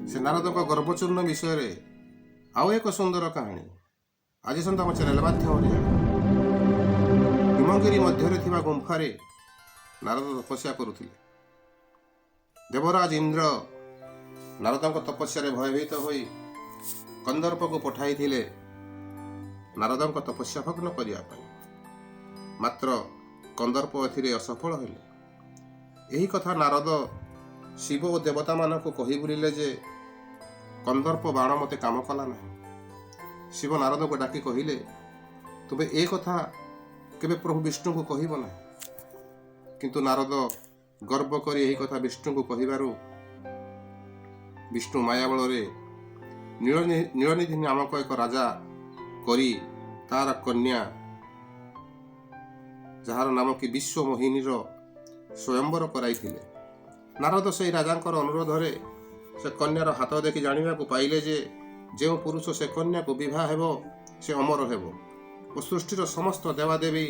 से नारदଙ୍କ गर्भचूर्ण विषय आउ एक सुंदर कहानी आज सहित आम चैनल माध्यम हिमगिरी मध्य गुंफारे नारद तपस्या करुले। देवराज इंद्र नारदଙ୍କ तपस्या भयभीत होई कंदर्प को पठाई थिले नारदଙ୍କ तपस्या भग्न करने। मात्र कंदर्प एथिरे असफल हेले। यही कथा नारद शिव और देवता मान को कही बुलिले जे कंदर्प बाण मते काम कला ना। शिव नारद को डाकी कहिले तुमे ए कथा केबे प्रभु विष्णु को कहब ना। किंतु नारद गर्व करी यही कथा विष्णु को कहिबारु विष्णु माया बल नीलनिधि नामक एक राजा करी तार कन्या जार नाम कि विश्व मोहिनी स्वयंवर कराई। नारद से राजांकर अनुरोध रे से कन्यार हाथ देखि जानिबा को पाइले जे जो पुरुष से कन्या को विवाह हेबो से अमर हेबो और सृष्टिर समस्त देवादेवी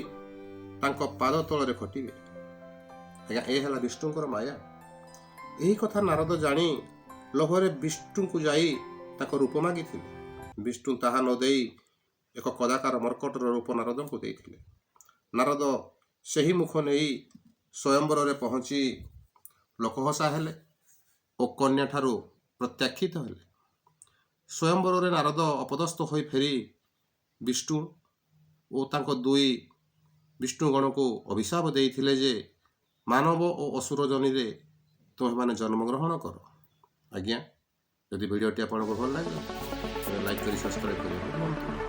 तांको पाद तल खटिबे। आज्ञा ए हला विष्णुंकर माया। यही कथा नारद जानी लोभरे विष्णु को जाई ताको रूप मागिथिले। विष्णु ताहा न देई एक कदाकार मर्कटर रूप नारद को देइथिले। नारद सही मुख नहीं स्वयंवर रे पहुंची लोकहसा हेले और कन्या ठारू प्रत्याख्यित हेले। स्वयंवर रे नारद अपदस्थ होई फेरी विष्णु और तांको दुई विष्णुगण को अभिशाप देइथिले जे मानव और असुर जनी रे तुम्हें माने जन्म ग्रहण कर। आज्ञा यदि वीडियोटी आपको भल लगे लाइक करी सब्सक्राइब करिए।